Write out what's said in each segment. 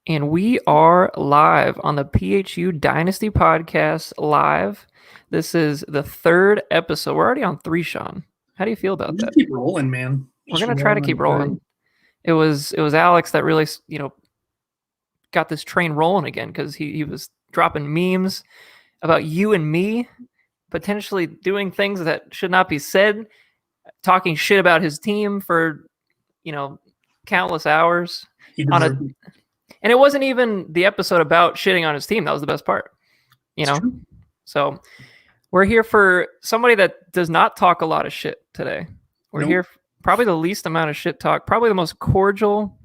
And we are live on the PHU Dynasty podcast live. This is the third episode. We're already on 3, Sean. How do you feel about that? Keep rolling, man. We're going to try to keep rolling. It was Alex that really, got this train rolling again because he was dropping memes about you and me potentially doing things that should not be said, talking shit about his team for, countless hours. And it wasn't even the episode about shitting on his team. That was the best part, So we're here for somebody that does not talk a lot of shit today. We're here probably the least amount of shit talk, probably the most cordial,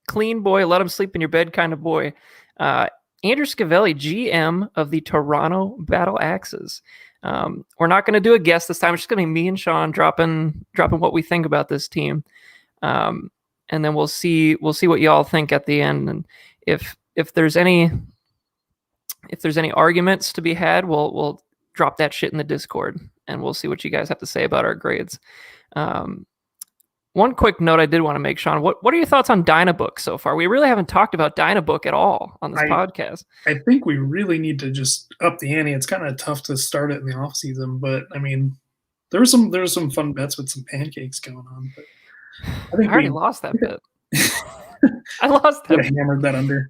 clean boy, let him sleep in your bed kind of boy. Andrew Scavelli, GM of the Toronto Battle Axes. We're not going to do a guest this time. It's just going to be me and Sean dropping what we think about this team. And then we'll see what y'all think at the end. And if there's any arguments to be had, we'll drop that shit in the Discord and we'll see what you guys have to say about our grades. One quick note I did want to make, Sean, what are your thoughts on Dynabook so far? We really haven't talked about Dynabook at all on this podcast. I think we really need to just up the ante. It's kind of tough to start it in the off season, but I mean, there were some fun bets with some pancakes going on. But I already lost that bet. I lost that. I hammered that under.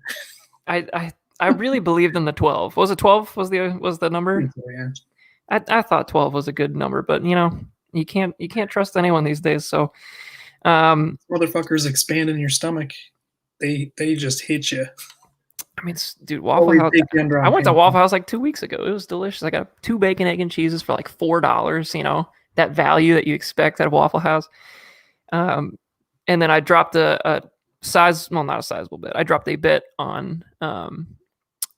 I really believed in the 12. Was it 12? Was the number? So, yeah. I thought 12 was a good number, but you can't trust anyone these days. So, motherfuckers expand in your stomach. They just hit you. I mean, dude, Waffle House. I went to Waffle House like 2 weeks ago. It was delicious. I got 2 bacon, egg, and cheeses for like $4. That value that you expect at a Waffle House. And then I dropped not a sizable bet. I dropped a bet on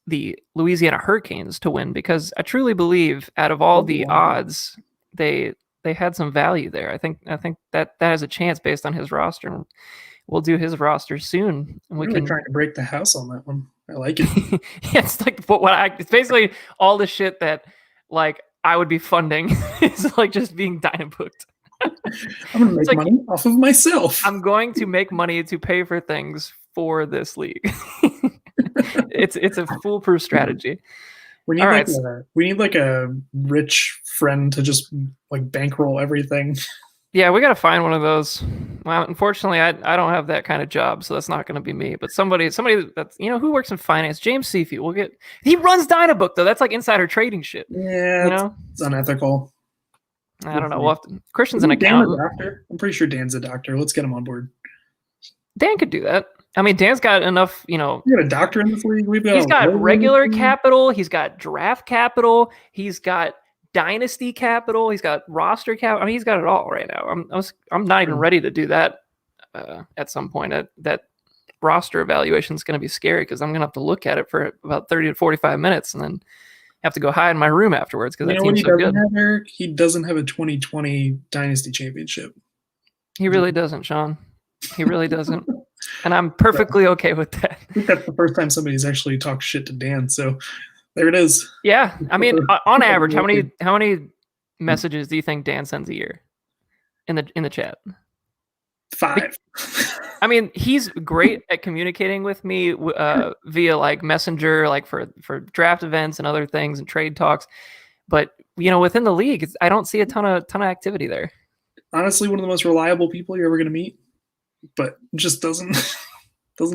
the Louisiana Hurricanes to win because I truly believe out of all the odds, they had some value there. I think that has a chance based on his roster. And we'll do his roster soon. And we can trying to break the house on that one. I like it. Yeah, it's like it's basically all the shit that like I would be funding is like just being Dynabooked. I'm going to make money off of myself. I'm going to make money to pay for things for this league. It's a foolproof strategy. We need like a rich friend to just like bankroll everything. Yeah, we got to find one of those. Well, unfortunately, I don't have that kind of job, so that's not going to be me. But somebody that's who works in finance. James Seafield. He runs Dynabook though. That's like insider trading shit. Yeah, it's unethical. I don't know. Christian's an accountant. I'm pretty sure Dan's a doctor. Let's get him on board. Dan could do that. I mean, Dan's got enough, We got a doctor in this league. He's got regular capital. He's got draft capital. He's got dynasty capital. He's got roster capital. I mean, he's got it all right now. I'm not even ready to do that at some point. That roster evaluation is going to be scary because I'm going to have to look at it for about 30 to 45 minutes and then have to go hide in my room afterwards because that team's so good. He doesn't have a 2020 Dynasty Championship. He really doesn't, Sean. He really doesn't. And I'm perfectly okay with that. I think that's the first time somebody's actually talked shit to Dan. So there it is. Yeah. I mean, on average, how many messages do you think Dan sends a year in the chat? 5. I mean, he's great at communicating with me via like Messenger, like for draft events and other things and trade talks. But within the league, I don't see a ton of activity there. Honestly, one of the most reliable people you're ever going to meet, but just doesn't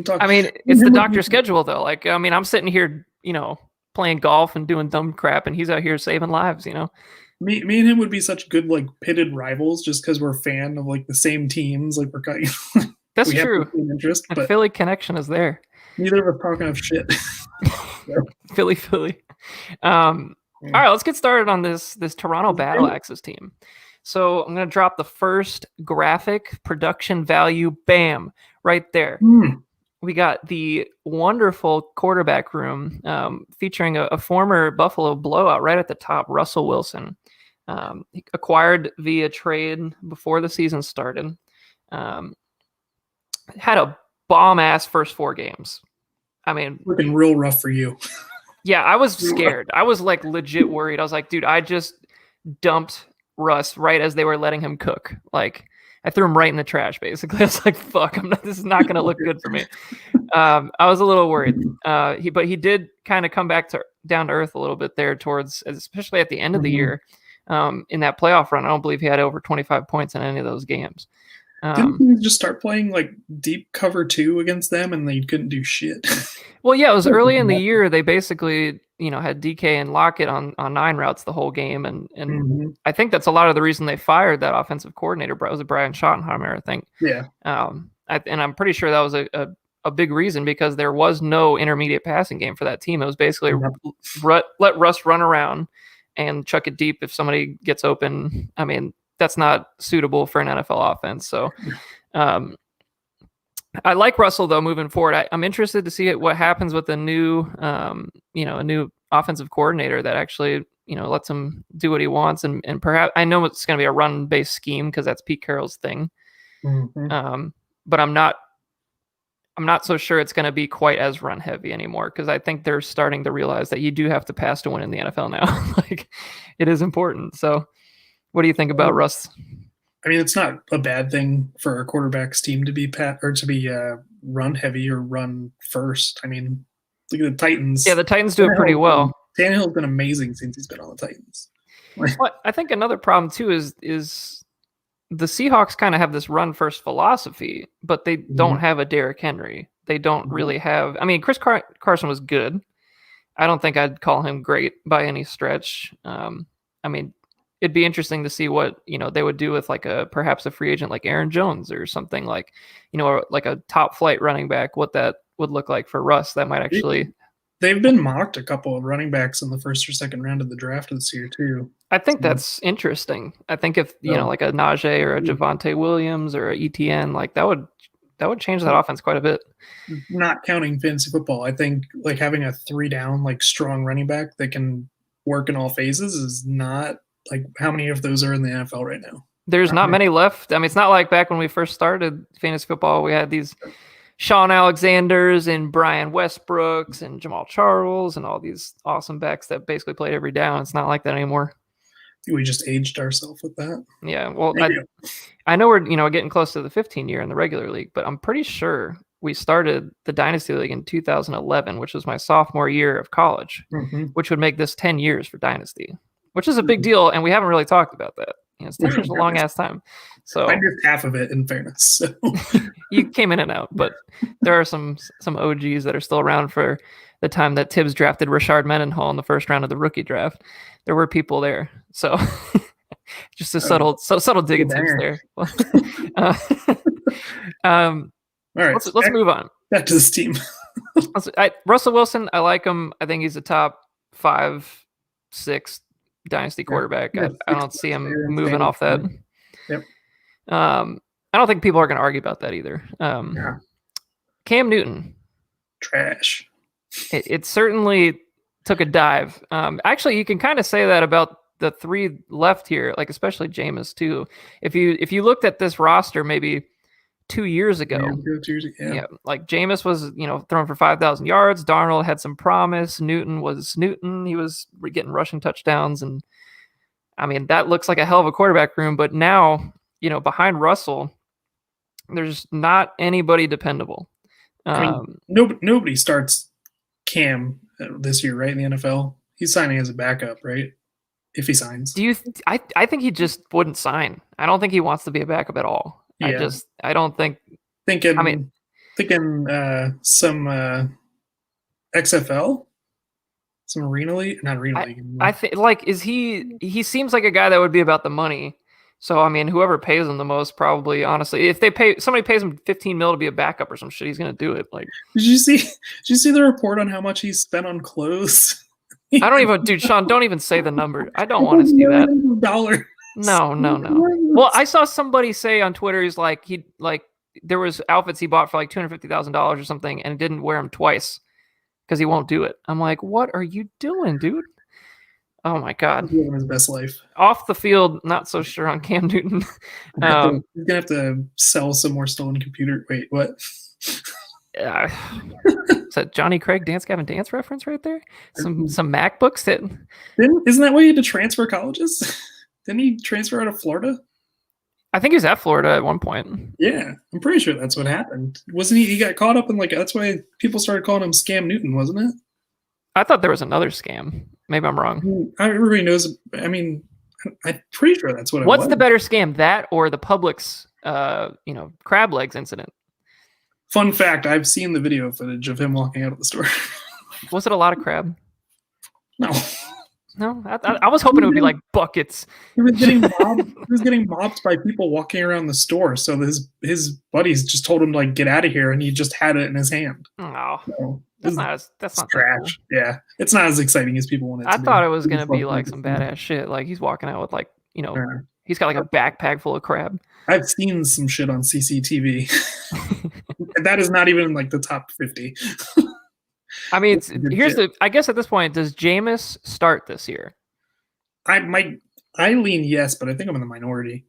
talk. I mean, it's the doctor schedule though. Like, I mean, I'm sitting here, playing golf and doing dumb crap, and he's out here saving lives. Me and him would be such good like pitted rivals just because we're a fan of like the same teams. Like we're kind of that's true. Interest, the but Philly connection is there. Neither of us talking of shit. Philly. All right, let's get started on this Toronto Battle Axes team. So I'm going to drop the first graphic production value. Bam, right there. We got the wonderful quarterback room featuring a former Buffalo blowout right at the top, Russell Wilson. Acquired via trade before the season started. Had a bomb-ass first 4 games. I mean... Looking real rough for you. Yeah, I was scared. I was like legit worried. I was like, dude, I just dumped Russ right as they were letting him cook. Like, I threw him right in the trash, basically. I was like, fuck, this is not going to look good for me. I was a little worried. But he did kind of come back to down to earth a little bit there towards, especially at the end of the year, in that playoff run. I don't believe he had over 25 points in any of those games. Didn't he just start playing like deep cover 2 against them, and they couldn't do shit? Well, yeah, it was early in the year. They basically, had DK and Lockett on 9 routes the whole game, and I think that's a lot of the reason they fired that offensive coordinator. Was it Brian Schottenheimer? I think. Yeah. And I'm pretty sure that was a big reason, because there was no intermediate passing game for that team. It was basically let Russ run around and chuck it deep if somebody gets open. I mean, that's not suitable for an NFL offense. So I like Russell, though, moving forward. I'm interested to see what happens with a new offensive coordinator that actually, lets him do what he wants. And perhaps, I know it's going to be a run-based scheme because that's Pete Carroll's thing. But I'm not so sure it's going to be quite as run heavy anymore, because I think they're starting to realize that you do have to pass to win in the NFL now. Like, it is important. So what do you think about Russ? I mean, it's not a bad thing for a quarterback's team to be run heavy or run first. I mean, look at the Titans. Yeah, the Titans do it pretty well. Tannehill's been amazing since he's been on the Titans. Well, I think another problem too is the Seahawks kind of have this run first philosophy, but they don't have a Derrick Henry. They don't really have. I mean, Chris Carson was good. I don't think I'd call him great by any stretch. I mean, it'd be interesting to see what they would do with perhaps a free agent like Aaron Jones or something, like like a top flight running back. What that would look like for Russ. That might actually. They've been mocked a couple of running backs in the first or second round of the draft this year too. I think that's interesting. I think if like a Najee or a Javonte Williams or a ETN, like that would change that offense quite a bit. Not counting fantasy football, I think like having a 3-down like strong running back that can work in all phases is not like how many of those are in the NFL right now. There's not many left. I mean, it's not like back when we first started fantasy football, we had these Sean Alexanders and Brian Westbrooks and Jamal Charles and all these awesome backs that basically played every down. It's not like that anymore. We just aged ourselves with that. Yeah, well, I know we're getting close to the 15 year in the regular league, but I'm pretty sure we started the Dynasty League in 2011, which was my sophomore year of college, which would make this 10 years for Dynasty, which is a big deal, and we haven't really talked about that. It's 10 years, a long ass time. So I missed half of it, in fairness. So. You came in and out, but there are some OGs that are still around for the time that Tibbs drafted Rashard Mendenhall in the first round of the rookie draft. There were people there, so just a subtle dig at Tibbs there. All right, let's move on. Back to this team. Russell Wilson, I like him. I think he's a top 5, 6 dynasty quarterback. Yeah, I don't see him moving off that. Yep. I don't think people are going to argue about that either. Cam Newton, trash. It certainly took a dive. Actually, you can kind of say that about the 3 left here, like especially Jameis too. If you looked at this roster maybe 2 years ago, like Jameis was throwing for 5,000 yards. Darnold had some promise. Newton was Newton. He was getting rushing touchdowns, and I mean that looks like a hell of a quarterback room. But now behind Russell, there's not anybody dependable. I mean, nobody starts Cam this year, right? In the NFL, he's signing as a backup, right? If he signs, I think he just wouldn't sign. I don't think he wants to be a backup at all. Yeah. I don't think. Thinking some XFL, some Arena League, not Arena League. I think he seems like a guy that would be about the money. So I mean, whoever pays him the most, probably, honestly, if somebody pays him $15 million to be a backup or some shit, he's gonna do it. Like, did you see the report on how much he spent on clothes? I don't even, dude, Sean, don't even say the number. I don't want to see that. No. Well, I saw somebody say on Twitter, he's like, there was outfits he bought for like $250,000 or something, and didn't wear them twice because he won't do it. I'm like, what are you doing, dude? Oh my God. He's living his best life. Off the field, not so sure on Cam Newton. He's gonna have to sell some more stolen computer. Wait, what? Is that Johnny Craig Dance Gavin Dance reference right there? Some MacBooks that. Isn't that why he had to transfer colleges? Didn't he transfer out of Florida? I think he was at Florida at one point. Yeah, I'm pretty sure that's what happened. Wasn't he? He got caught up in like that's why people started calling him Scam Newton, wasn't it? I thought there was another scam. Maybe I'm wrong. Everybody knows. I mean, I'm pretty sure that's what it was. What's the better scam, that or the Publix, crab legs incident? Fun fact: I've seen the video footage of him walking out of the store. Was it a lot of crab? No. No, I was hoping it would be like buckets. He was getting mobbed. He was getting mobbed by people walking around the store. So his buddies just told him to like get out of here, and he just had it in his hand. Oh, so, that's not trash. Cool. Yeah, it's not as exciting as people want it to I be. thought it was gonna be like some badass shit. Like he's walking out with like he's got like a backpack full of crab. I've seen some shit on CCTV. That is not even in like the top 50. I mean, I guess at this point, does Jameis start this year? I lean yes, but I think I'm in the minority.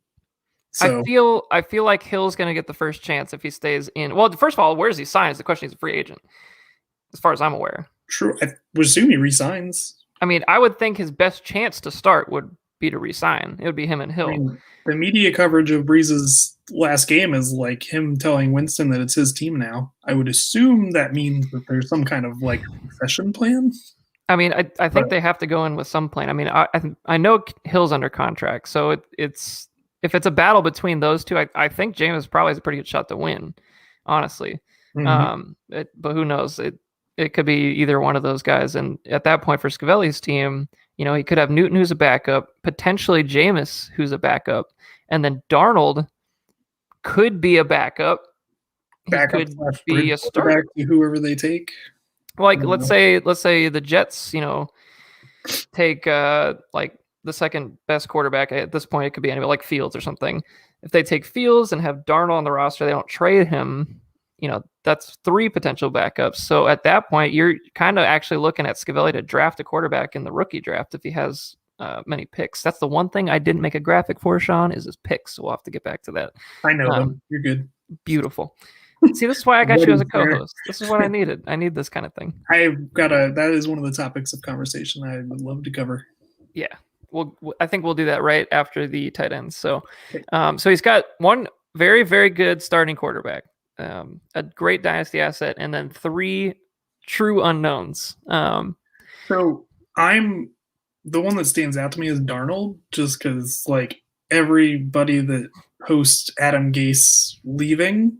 So I feel like Hill's going to get the first chance if he stays in. Well, first of all, where does he sign? Is the question. He's a free agent, as far as I'm aware. True. I would assume he resigns. I mean, I would think his best chance to start would be to resign. It would be him and Hill. I mean, the media coverage of Breeze's last game is like him telling Winston that it's his team now. I would assume that means that there's some kind of like succession plan. I mean, I think they have to go in with some plan. I mean, I know Hill's under contract, so it's if it's a battle between those two, I think Jameis probably has a pretty good shot to win, honestly. Mm-hmm. But who knows? It could be either one of those guys. And at that point for Scavelli's team, he could have Newton, who's a backup, potentially Jameis, who's a backup, and then Darnold could be a backup. Could be a starter to whoever they take. Like let's say the Jets, take like the second best quarterback at this point. It could be anybody like Fields or something. If they take Fields and have Darnold on the roster, they don't trade him. That's 3 potential backups. So at that point, you're kind of actually looking at Scavelli to draft a quarterback in the rookie draft if he has many picks. That's the one thing I didn't make a graphic for, Sean, is his picks. So we'll have to get back to that. I know them. You're good. Beautiful. See, this is why I got you as a co-host. This is what I needed. I need this kind of thing. That is one of the topics of conversation I would love to cover. Yeah. I think we'll do that right after the tight ends. So, so he's got one very, very good starting quarterback, a great dynasty asset, and then 3 true unknowns. So I'm the one that stands out to me is Darnold, just because like everybody that posts Adam Gase leaving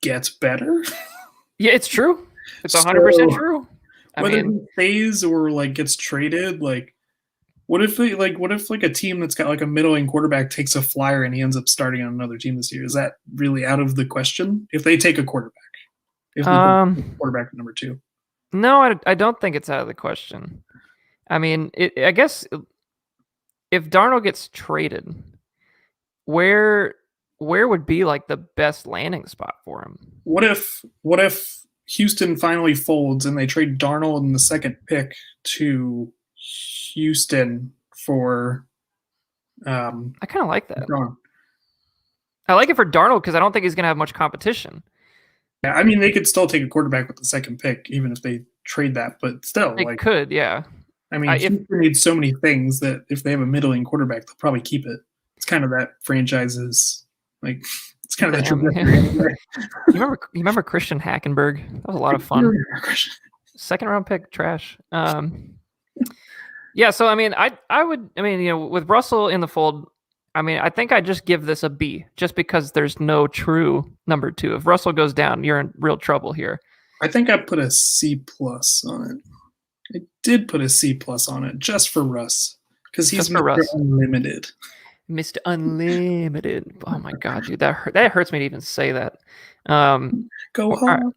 gets better. Yeah, it's true. It's 100% true. Whether he stays or like gets traded, like what if a team that's got like a middling quarterback takes a flyer and he ends up starting on another team this year? Is that really out of the question? If they take a quarterback, quarterback number 2. No, I don't think it's out of the question. I mean, I guess if Darnold gets traded, where would be like the best landing spot for him? What if Houston finally folds and they trade Darnold in the second pick to Houston for I kind of like that. I like it for Darnold because I don't think he's going to have much competition. Yeah, I mean, they could still take a quarterback with the second pick, even if they trade that, but still. They could, yeah. I mean, Houston needs so many things that if they have a middling quarterback, they'll probably keep it. It's kind of that franchise's, like, it's kind of that trajectory. You remember Christian Hackenberg? That was a lot of fun. Second round pick, trash. Yeah, so I mean, with Russell in the fold, I mean, I think I just give this a B, just because there's no true number 2. If Russell goes down, you're in real trouble here. I think I put a C+ on it. I did put a C+ on it just for Russ, because he's Mr. Unlimited. Mr. Unlimited. Oh my God, dude, that hurts me to even say that. Go home.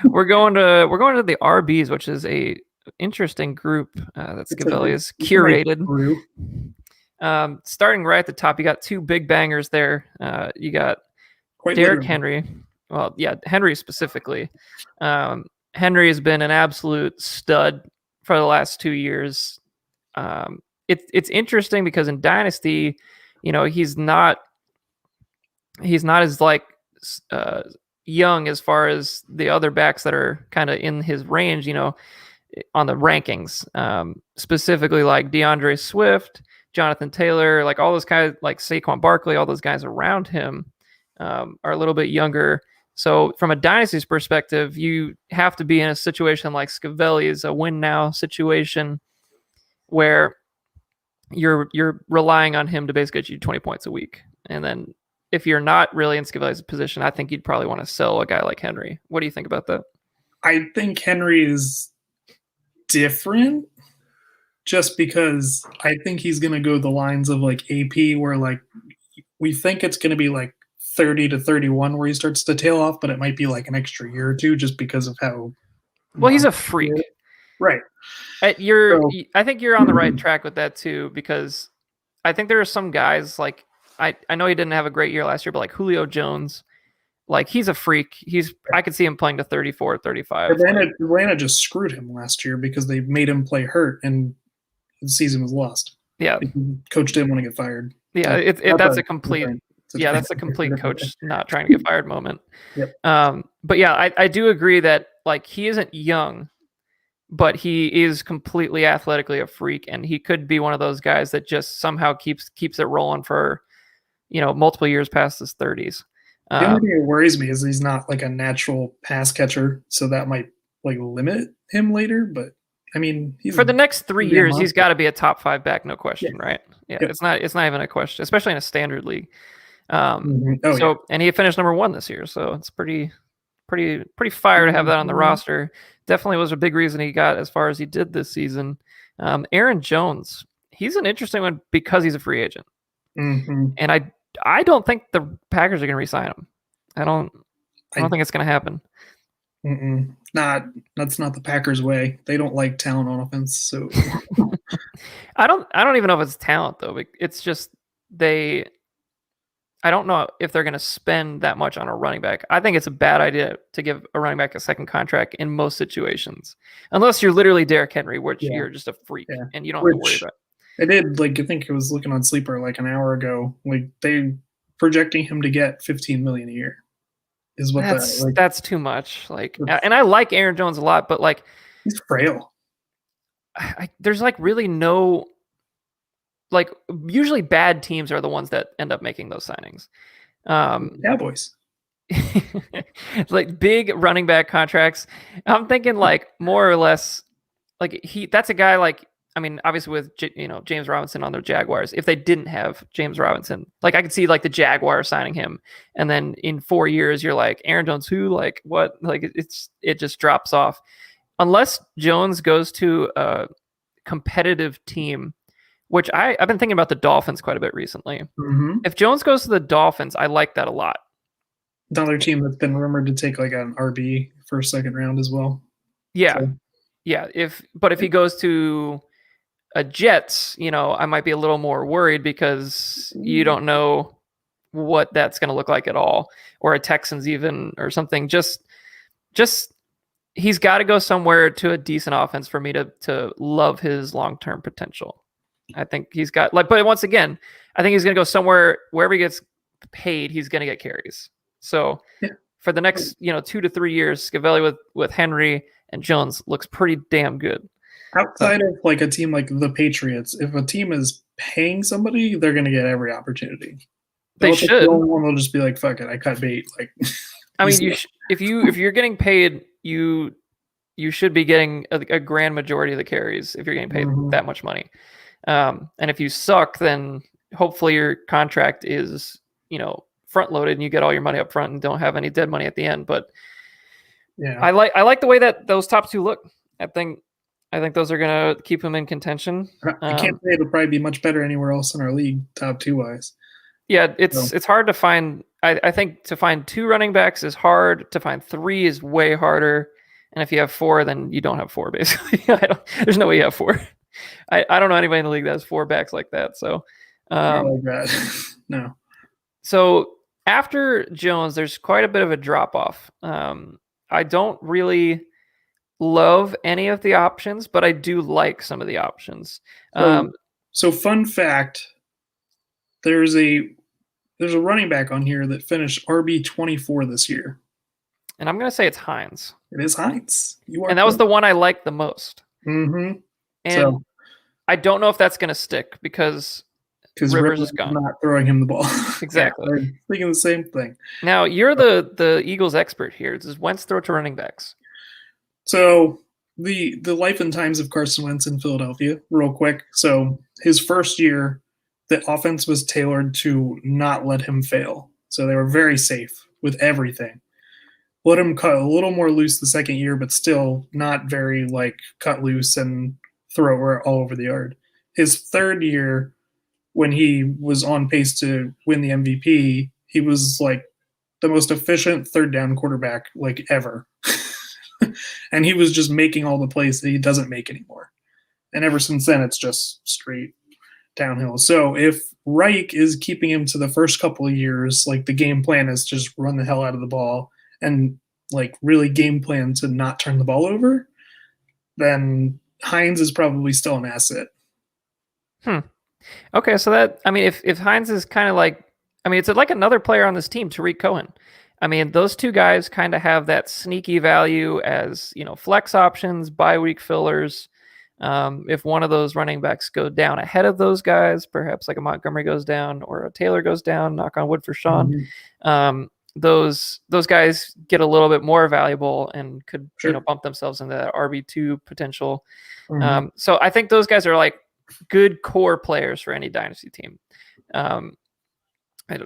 We're going to the RBs, which is a interesting group that Scavelli has curated. Starting right at the top, you got 2 big bangers there. You got Derrick Henry. Well, yeah, Henry specifically. Henry has been an absolute stud for the last 2 years. It's interesting because in Dynasty, he's not as like young as far as the other backs that are kind of in his range, on the rankings, specifically like DeAndre Swift, Jonathan Taylor, like all those guys, like Saquon Barkley, all those guys around him are a little bit younger. So from a dynasty's perspective, you have to be in a situation like Scavelli's, a win now situation where you're relying on him to basically get you 20 points a week. And then if you're not really in Scavelli's position, I think you'd probably want to sell a guy like Henry. What do you think about that? I think Henry is different just because I think he's going to go the lines of like AP where like we think it's going to be like 30 to 31 where he starts to tail off, but it might be like an extra year or two just because of how. Well, he's a freak. Right. I think you're on the right track with that too, because I think there are some guys like I know he didn't have a great year last year, but like Julio Jones, like he's a freak. I could see him playing to 34, 35. Atlanta just screwed him last year because they made him play hurt and the season was lost. Yeah. Coach didn't want to get fired. Yeah, that's a complete coach not trying to get fired moment. Yep. But yeah, I do agree that like he isn't young, but he is completely athletically a freak, and he could be one of those guys that just somehow keeps it rolling for, multiple years past his 30s. The only thing that worries me is he's not like a natural pass catcher, so that might like limit him later. But I mean, for the next 3 years, he's got to be a top 5 back, no question, right? Yeah, yep. It's not even a question, especially in a standard league. And he finished number 1 this year, so it's pretty fire to have that on the roster. Definitely was a big reason he got as far as he did this season. Aaron Jones, he's an interesting one because he's a free agent, and I don't think the Packers are going to re-sign him. I don't think it's going to happen. That's not the Packers way. They don't like talent on offense. So I don't even know if it's talent though. It's just I don't know if they're going to spend that much on a running back. I think it's a bad idea to give a running back a second contract in most situations, unless you're literally Derrick Henry, which you're just a freak and you don't have to worry about it. I did, I think it was looking on Sleeper like an hour ago. Like they projecting him to get $15 million a year is what that's too much. And I like Aaron Jones a lot, but like he's frail. There's like really no. Like usually bad teams are the ones that end up making those signings. Cowboys. Like big running back contracts. I'm thinking like more or less like that's a guy like, I mean, obviously with James Robinson on the Jaguars, if they didn't have James Robinson, like I could see like the Jaguars signing him, and then in 4 years you're like Aaron Jones who, like what, like it just drops off unless Jones goes to a competitive team. Which I've been thinking about the Dolphins quite a bit recently. If Jones goes to the Dolphins, I like that a lot. Another team that's been rumored to take like an RB first, second round as well. Yeah. So. Yeah. If he goes to a Jets, I might be a little more worried because you don't know what that's going to look like at all, or a Texans even, or something. Just he's got to go somewhere to a decent offense for me to love his long-term potential. I think he's got but once again, I think he's going to go somewhere wherever he gets paid, he's going to get carries. So for the next, 2 to 3 years, Scavelli with Henry and Jones looks pretty damn good. Outside of like a team like the Patriots, if a team is paying somebody, they're going to get every opportunity. They should. The only one will just be like, fuck it, I cut bait. Like, I mean, if you're getting paid, you should be getting a grand majority of the carries if you're getting paid that much money. And if you suck, then hopefully your contract is, front loaded and you get all your money up front and don't have any dead money at the end. But I like the way that those top 2 look. I think those are going to keep them in contention. I can't say it'll probably be much better anywhere else in our league, top 2 wise. Yeah, it's hard to find. I think to find 2 running backs is hard. To find 3 is way harder. And if you have 4, then you don't have 4, basically. There's no way you have 4. I don't know anybody in the league that has 4 backs like that. So, no. So after Jones, there's quite a bit of a drop off. I don't really love any of the options, but I do like some of the options. So fun fact: there's a running back on here that finished RB24 this year, and I'm going to say it's Hines. It is Hines. And that was the one I liked the most. Mm-hmm. And I don't know if that's going to stick because Rivers is gone. Not throwing him the ball. Exactly. Yeah, I'm thinking the same thing. Now, you're the Eagles expert here. Does Wentz throw to running backs? So the life and times of Carson Wentz in Philadelphia, real quick. So his first year, the offense was tailored to not let him fail. So they were very safe with everything. Let him cut a little more loose the second year, but still not very like cut loose and throw all over the yard. His third year, when he was on pace to win the MVP, he was like the most efficient third down quarterback like ever. And he was just making all the plays that he doesn't make anymore. And ever since then, it's just straight downhill. So if Reich is keeping him to the first couple of years, like the game plan is just run the hell out of the ball and like really game plan to not turn the ball over, then Hines is probably still an asset. Okay, so that, I mean, if Hines is kind of like, I mean, it's like another player on this team, Tariq Cohen. I mean, those two guys kind of have that sneaky value as, flex options, bye week fillers. If one of those running backs go down ahead of those guys, perhaps like a Montgomery goes down or a Taylor goes down, knock on wood for Sean, those guys get a little bit more valuable and could bump themselves into that RB2 potential. So I think those guys are like good core players for any dynasty team.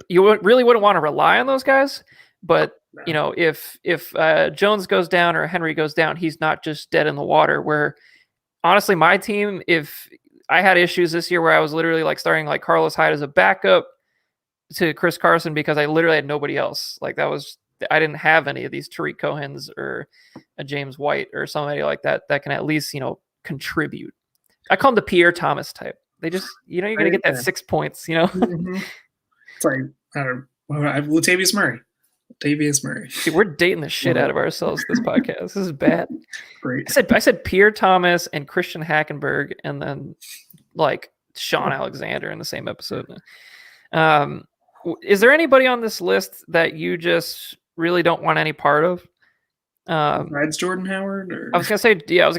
You really wouldn't want to rely on those guys, but if Jones goes down or Henry goes down, he's not just dead in the water. Where honestly, my team, if I had issues this year where I was literally like starting like Carlos Hyde as a backup to Chris Carson because I literally had nobody else. Like I didn't have any of these Tariq Cohens or a James White or somebody like that can at least, contribute. I call them the Pierre Thomas type. They just, you're going to get that 6 points, It's like, I don't know, Latavius Murray. Dude, we're dating the shit out of ourselves this podcast. This is bad. Great. I said Pierre Thomas and Christian Hackenberg and then like Sean Alexander in the same episode. Is there anybody on this list that you just really don't want any part of? Besides Jordan Howard? I was gonna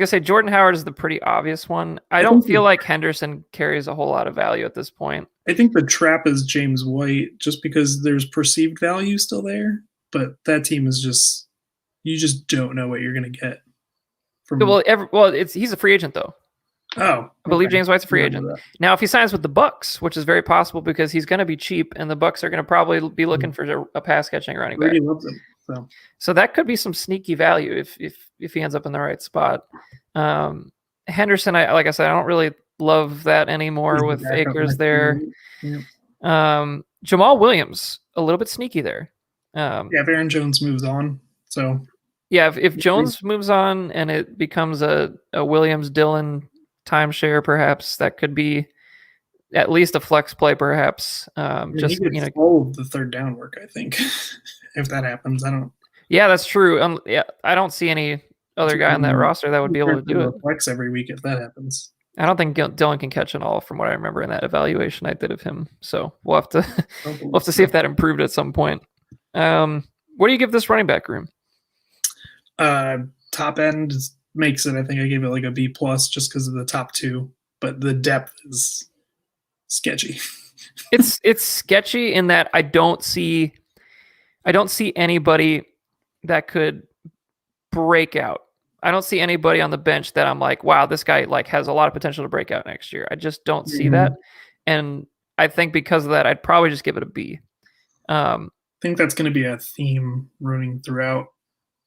say Jordan Howard is the pretty obvious one. I don't feel like Henderson carries a whole lot of value at this point. I think the trap is James White, just because there's perceived value still there, but that team is just, you just don't know what you're gonna get. He's a free agent though. Oh, I believe James White's a free agent. Now, if he signs with the Bucks, which is very possible because he's going to be cheap, and the Bucks are going to probably be looking for a pass catching running back. Brady loves him, so that could be some sneaky value if he ends up in the right spot. Henderson, like I said, I don't really love that anymore with Akers there. Jamal Williams, a little bit sneaky there. If Aaron Jones moves on, so yeah, if Jones moves on and it becomes a Williams Dillon timeshare, perhaps that could be at least a flex play, perhaps. Just all of the third down work, I think. If that happens, I don't. Yeah, that's true. I don't see any other guy on that roster that would be able to do it. Flex every week if that happens. I don't think Dillon can catch it all, from what I remember in that evaluation I did of him. So we'll have to see if that improved at some point. What do you give this running back room? Top end makes it. I think I gave it like a B plus just because of the top two, but the depth is sketchy. It's sketchy in that I don't see anybody that could break out. I don't see anybody on the bench that I'm like, wow, this guy like has a lot of potential to break out next year. I just don't see that, and I think because of that, I'd probably just give it a B. I think that's going to be a theme running throughout.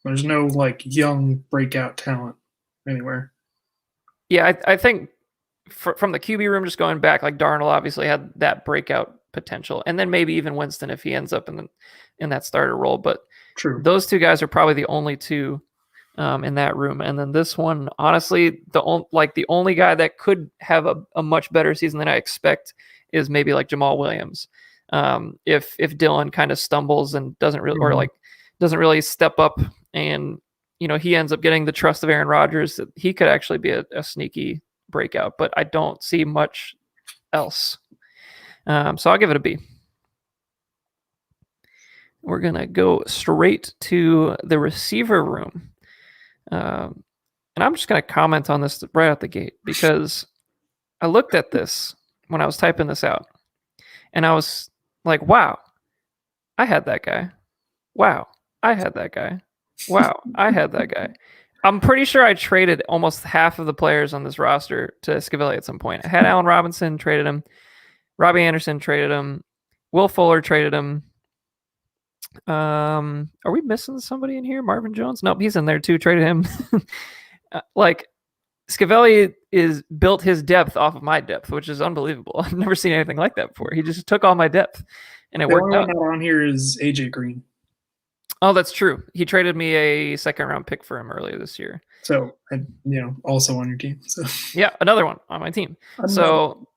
There's no like young breakout talent anywhere. Yeah, I think from the QB room, just going back, like Darnold obviously had that breakout potential, and then maybe even Winston if he ends up in that starter role. But true, those two guys are probably the only two in that room. And then this one, honestly, the only guy that could have a much better season than I expect is maybe like Jamal Williams. If Dillon kind of stumbles and doesn't really step up, and he ends up getting the trust of Aaron Rodgers, he could actually be a sneaky breakout, but I don't see much else. So I'll give it a B. We're going to go straight to the receiver room. And I'm just going to comment on this right out the gate because I looked at this when I was typing this out, and I was like, wow, I had that guy. Wow, I had that guy. Wow, I had that guy. I'm pretty sure I traded almost half of the players on this roster to Scavelli at some point. I had Allen Robinson, traded him. Robbie Anderson, traded him. Will Fuller, traded him. Are we missing somebody in here? Marvin Jones? Nope, he's in there too. Traded him. Like, Scavelli is built his depth off of my depth, which is unbelievable. I've never seen anything like that before. He just took all my depth, and it worked out. The only one not on here is AJ Green. Oh, that's true. He traded me a second-round pick for him earlier this year. So, also on your team. So yeah, another one on my team. So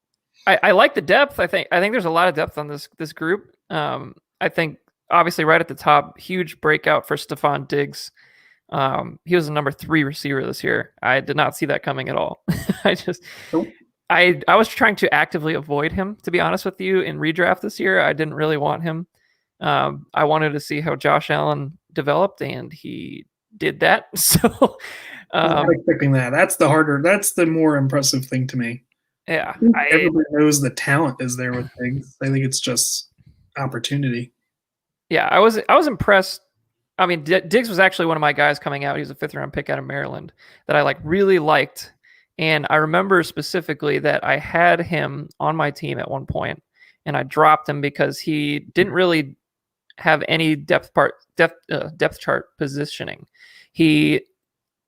I like the depth. I think there's a lot of depth on this group. I think obviously right at the top, huge breakout for Stephon Diggs. He was the number 3 receiver this year. I did not see that coming at all. I was trying to actively avoid him, to be honest with you, in redraft this year. I didn't really want him. I wanted to see how Josh Allen developed, and he did that. So I'm not expecting that. That's the more impressive thing to me. Yeah. Everybody knows the talent is there with Diggs. I think it's just opportunity. Yeah, I was impressed. I mean, Diggs was actually one of my guys coming out. He was a 5th-round pick out of Maryland that I really liked. And I remember specifically that I had him on my team at one point, and I dropped him because he didn't really have any depth chart positioning. He,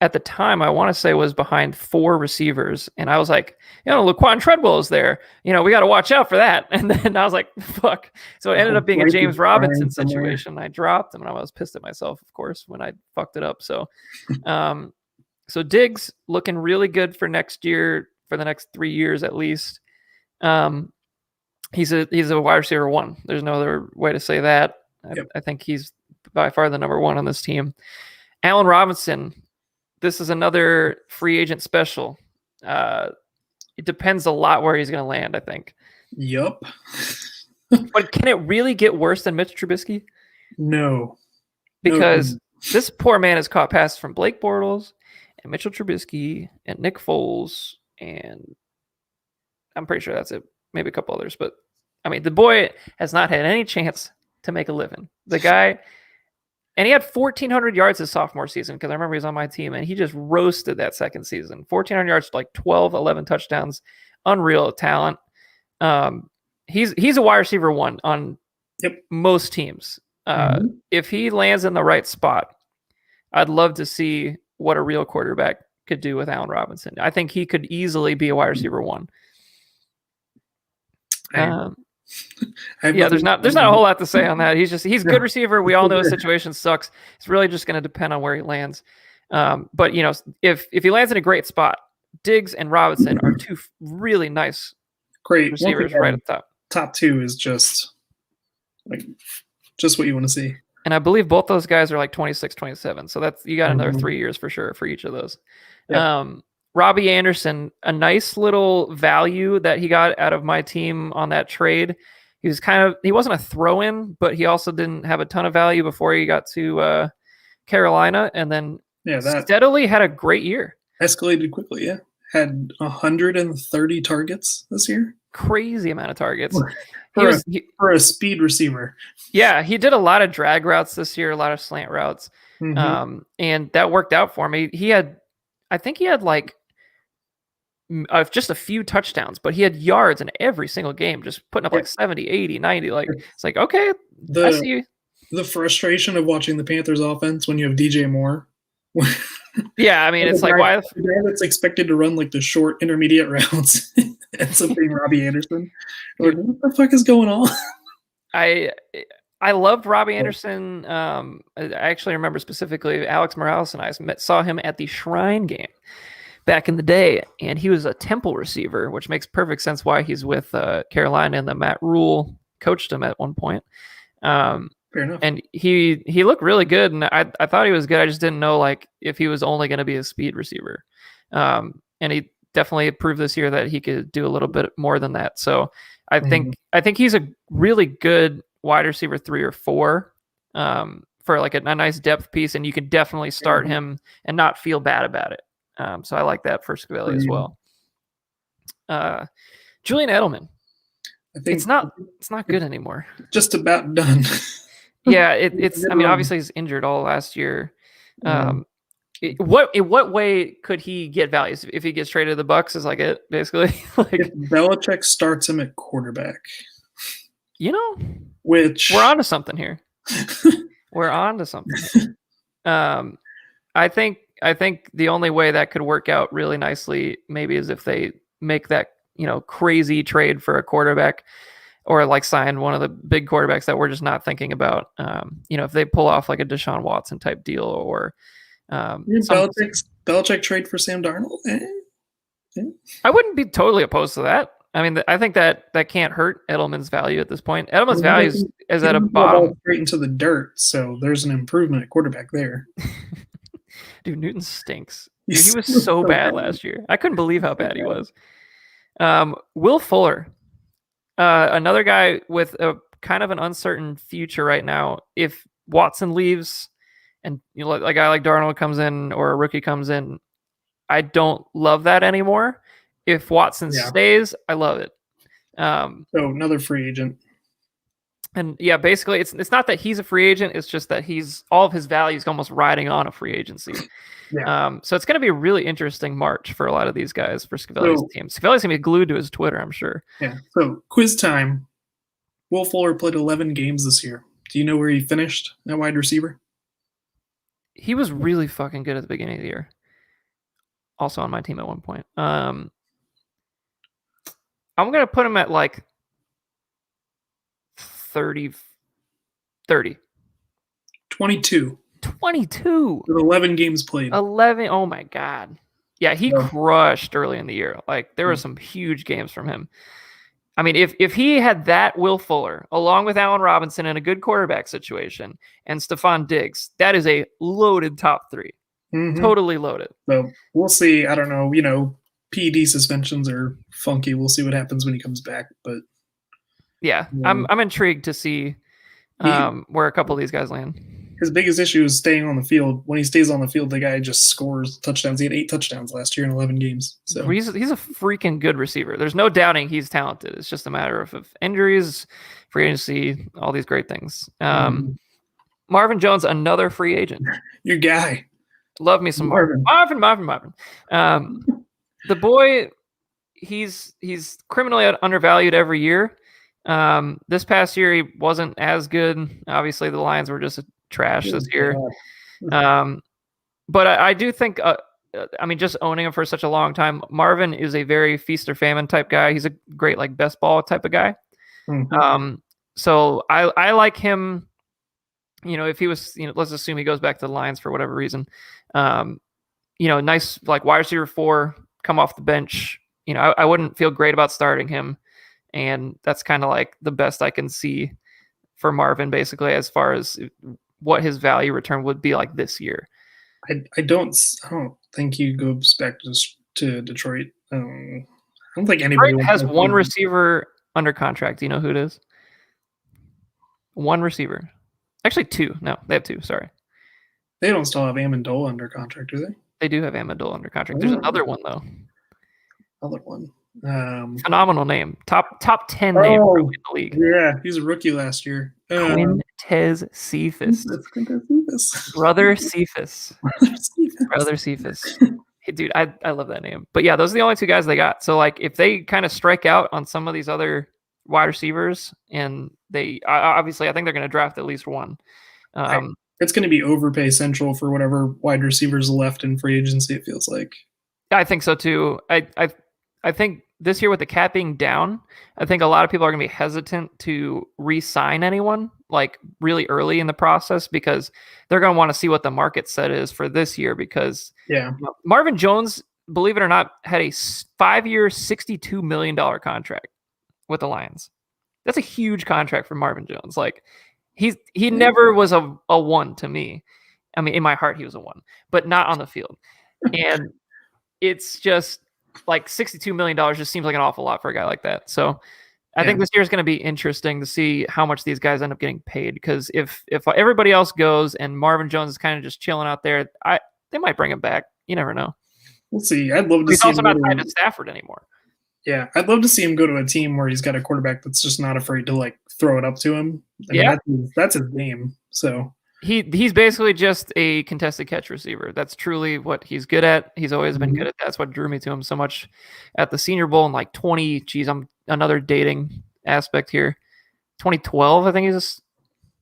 at the time, I want to say was behind 4 receivers, and I was like, Laquan Treadwell is there. We got to watch out for that. And then I was like, fuck. So it ended up being a James Robinson situation. I dropped him, and I was pissed at myself, of course, when I fucked it up. So, so Diggs looking really good for next year, for the next 3 years at least. He's a wide receiver 1. There's no other way to say that. Yep. I think he's by far the number 1 on this team. Allen Robinson. This is another free agent special. It depends a lot where he's going to land, I think. Yup. But can it really get worse than Mitch Trubisky? No. Because this poor man has caught passes from Blake Bortles and Mitchell Trubisky and Nick Foles, and I'm pretty sure that's it. Maybe a couple others. But, I mean, the boy has not had any chance to make a living. The guy... And he had 1,400 yards his sophomore season, because I remember he was on my team, and he just roasted that second season. 1,400 yards, like 12, 11 touchdowns. Unreal talent. He's a wide receiver 1 on most teams. If he lands in the right spot, I'd love to see what a real quarterback could do with Allen Robinson. I think he could easily be a wide receiver 1. There's not a whole lot to say on that. He's a good receiver. We all know his situation sucks. It's really just going to depend on where he lands. But if he lands in a great spot, Diggs and Robinson are 2 really nice receivers right at the top. Top 2 is just what you want to see. And I believe both those guys are like 26, 27. So that's, you got another 3 years for sure for each of those. Yeah. Robbie Anderson, a nice little value that he got out of my team on that trade. He wasn't a throw-in, but he also didn't have a ton of value before he got to Carolina, and then steadily had a great year. Escalated quickly, yeah. Had 130 targets this year. Crazy amount of targets. For a speed receiver. Yeah, he did a lot of drag routes this year, a lot of slant routes, and that worked out for me. I think he had like just a few touchdowns, but he had yards in every single game, just putting up like 70, 80, 90. Like, it's like, okay, I see you. The frustration of watching the Panthers offense when you have DJ Moore. Yeah, I mean, it's like, why? The guy that's expected to run like the short intermediate routes ends up being Robbie Anderson. Like, what the fuck is going on? I loved Robbie Anderson. I actually remember specifically Alex Morales and I saw him at the Shrine game back in the day, and he was a Temple receiver, which makes perfect sense why he's with Carolina, and that Matt Rule coached him at one point. Fair enough. And he looked really good, and I thought he was good. I just didn't know like if he was only going to be a speed receiver. And he definitely proved this year that he could do a little bit more than that. So I think he's a really good wide receiver 3 or 4 for like a nice depth piece, and you can definitely start him and not feel bad about it. So I like that for Scavelli as well. Julian Edelman. I think It's not good anymore. Just about done. Yeah, it's. I mean, obviously he's injured all last year. What way could he get value if he gets traded to the Bucks? Is like it basically. Like, if Belichick starts him at quarterback, which we're on to something here. We're on to something. I think the only way that could work out really nicely maybe is if they make that crazy trade for a quarterback, or like sign one of the big quarterbacks that we're just not thinking about. If they pull off like a Deshaun Watson type deal, or Belichick trade for Sam Darnold. I wouldn't be totally opposed to that. I mean, I think that can't hurt Edelman's value at this point. Edelman's value is at a bottom. Straight into the dirt, so there's an improvement at quarterback there. Dude, Newton stinks. Dude, he was so bad last year. I couldn't believe how bad he was. Will Fuller, another guy with a kind of an uncertain future right now. If Watson leaves and a guy like Darnold comes in, or a rookie comes in, I don't love that anymore. If Watson stays, I love it. So another free agent. And yeah, basically it's not that he's a free agent. It's just that all of his value is almost riding on a free agency. Yeah. So it's going to be a really interesting March for a lot of these guys for Scavelli's team. Scavelli's going to be glued to his Twitter, I'm sure. Yeah. So quiz time. Will Fuller played 11 games this year. Do you know where he finished at wide receiver? He was really fucking good at the beginning of the year. Also on my team at one point. I'm going to put him at like 30. 22. 22. With 11 games played. 11. Oh my God. Yeah, he crushed early in the year. Like there were some huge games from him. I mean, if he had that Will Fuller, along with Allen Robinson in a good quarterback situation, and Stephon Diggs, that is a loaded top three. Mm-hmm. Totally loaded. So we'll see. I don't know. PED suspensions are funky. We'll see what happens when he comes back. But yeah, I'm intrigued to see where a couple of these guys land. His biggest issue is staying on the field. When he stays on the field, the guy just scores touchdowns. He had 8 touchdowns last year in 11 games. So he's a freaking good receiver. There's no doubting he's talented. It's just a matter of injuries, free agency, all these great things. Marvin Jones, another free agent. Your guy. Love me some Marvin. The boy, he's criminally undervalued every year. This past year he wasn't as good. Obviously the Lions were just trash this year. But I do think just owning him for such a long time, Marvin is a very feast or famine type guy. He's a great like best ball type of guy. Mm-hmm. So I like him. If he was, let's assume he goes back to the Lions for whatever reason. Nice like wide receiver 4, come off the bench. I wouldn't feel great about starting him. And that's kind of like the best I can see for Marvin, basically, as far as what his value return would be like this year. I don't think he goes back to Detroit. I don't think anybody Detroit has one receiver under contract. Do you know who it is? One receiver. Actually, 2. No, they have 2. Sorry. They don't still have Amendola under contract, do they? They do have Amendola under contract. There's another one, though. Other one. Phenomenal name. Top 10 name in the league. Yeah, he's a rookie last year. Quintez Cephas. Brother Cephas. Brother Cephas. Hey, dude, I love that name. But yeah, those are the only 2 guys they got. So like if they kind of strike out on some of these other wide receivers, and they obviously I think they're going to draft at least one. It's going to be overpay central for whatever wide receivers left in free agency, it feels like. I think so too. I think this year with the cap being down, I think a lot of people are going to be hesitant to re-sign anyone like really early in the process, because they're going to want to see what the market set is for this year. Because Marvin Jones, believe it or not, had a 5-year, $62 million contract with the Lions. That's a huge contract for Marvin Jones. Like he never was a 1 to me. I mean, in my heart, he was a 1, but not on the field. And it's just like $62 million just seems like an awful lot for a guy like that. So I think this year is going to be interesting to see how much these guys end up getting paid. Because if everybody else goes and Marvin Jones is kind of just chilling out there, they might bring him back. You never know. We'll see. I'd love to see. He's also not tied to Stafford anymore. Yeah, I'd love to see him go to a team where he's got a quarterback that's just not afraid to like throw it up to him. I mean, Yeah, that's his game. So he's basically just a contested catch receiver. That's truly what he's good at. He's always been good mhm. at that. That's what drew me to him so much at the Senior Bowl in like 20. Geez, I'm another dating aspect here. 2012, I think he's.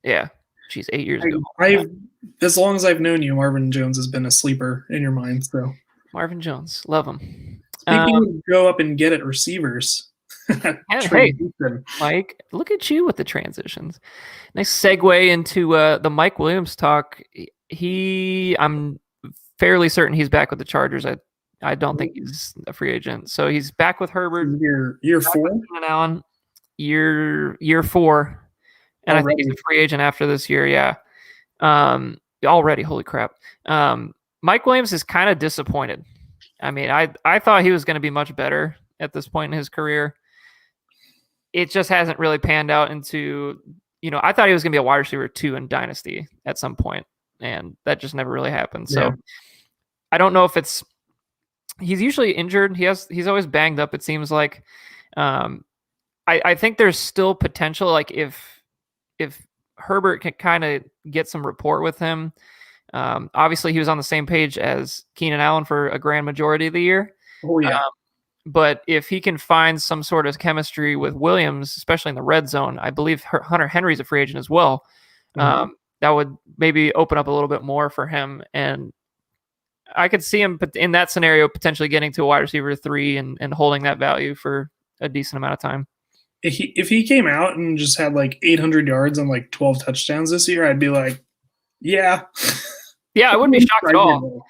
Yeah, geez, 8 years ago. I've as long as I've known you, Marvin Jones has been a sleeper in your mind. So Marvin Jones, love him. speaking of go up and get it receivers, And hey, transition. Mike, look at you with the transitions. Nice segue into the Mike Williams talk. I'm fairly certain he's back with the Chargers. I don't think he's a free agent. So he's back with Herbert, Year back with four Keenan Allen, year 4, and I think he's a already. free agent after this year. Yeah, already. Holy crap. Mike Williams is kind of disappointed. I mean, I thought he was going to be much better at this point in his career. It just hasn't really panned out into, I thought he was going to be a wide receiver 2 in Dynasty at some point, and that just never really happened. So Yeah. I don't know if he's usually injured. He's always banged up, it seems like. I think there's still potential. Like if Herbert can kind of get some rapport with him, obviously he was on the same page as Keenan Allen for a grand majority of the year. Oh yeah. But if he can find some sort of chemistry with Williams, especially in the red zone, I believe Hunter Henry's a free agent as well. That would maybe open up a little bit more for him. And I could see him in that scenario potentially getting to a wide receiver 3 and holding that value for a decent amount of time. If he came out and just had like 800 yards and like 12 touchdowns this year, I'd be like, yeah. Yeah, I wouldn't be shocked at all.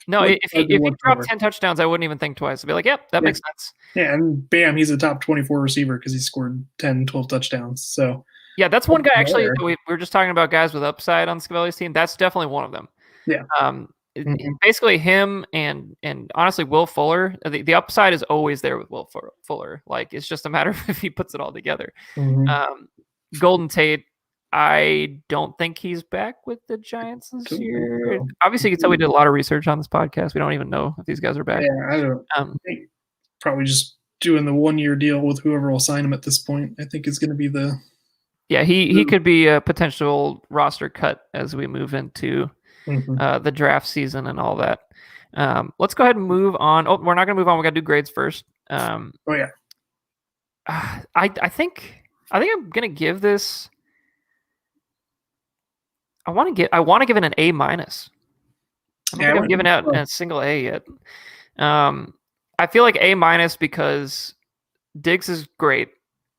No, Like, if he dropped 10 touchdowns, I wouldn't even think twice. I'd be like, yep, that makes sense. Yeah, and bam, he's a top 24 receiver because he scored 10, 12 touchdowns. So yeah, that's one guy actually. We were just talking about guys with upside on Scavelli's team. That's definitely one of them. Yeah. Basically him and honestly Will Fuller. The upside is always there with Will Fuller. Like it's just a matter of if he puts it all together. Golden Tate, I don't think he's back with the Giants this year. Obviously, you can tell we did a lot of research on this podcast. We don't even know if these guys are back. Yeah, I don't. I think probably just doing the 1-year deal with whoever will sign him at this point. I think is going to be the. Yeah, he could be a potential roster cut as we move into the draft season and all that. Let's go ahead and move on. Oh, we're not going to move on. We got to do grades first. Oh yeah. I think I'm going to give this. I want to give it an A-. I don't think I've given out a single A yet. I feel like A- because Diggs is great.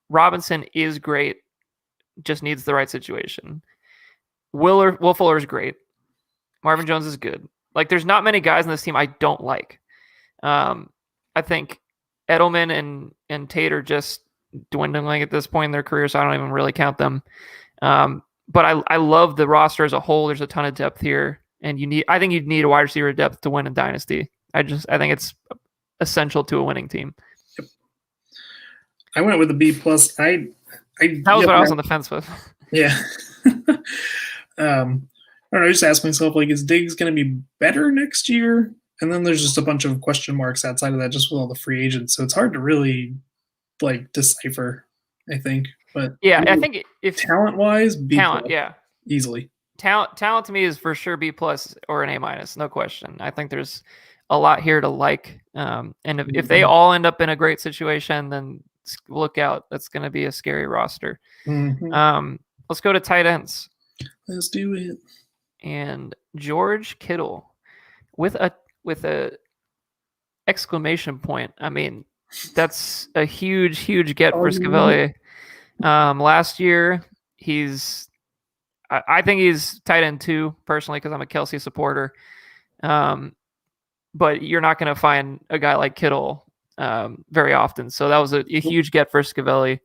Robinson is great. Just needs the right situation. Will Fuller is great. Marvin Jones is good. Like there's not many guys in this team I don't like. I think Edelman and Tate are just dwindling at this point in their career, so I don't even really count them. But I love the roster as a whole. There's a ton of depth here, and I think you need a wide receiver depth to win in Dynasty. I think it's essential to a winning team. Yep. I went with a B+. That was what I was on the fence with. Yeah. I don't know. I just asked myself, like, is Diggs going to be better next year? And then there's just a bunch of question marks outside of that, just with all the free agents. So it's hard to really like decipher, I think. But yeah, I think if talent-wise, B+, yeah, easily. Talent to me is for sure B+ or an A-, no question. I think there's a lot here to like. And if they all end up in a great situation, then look out. That's going to be a scary roster. Let's go to tight ends. Let's do it. And George Kittle with a exclamation point. I mean, that's a huge get for Scavelli. Last year, I think he's tight end 2 personally because I'm a Kelsey supporter. But you're not going to find a guy like Kittle very often. So that was a huge get for Scavelli.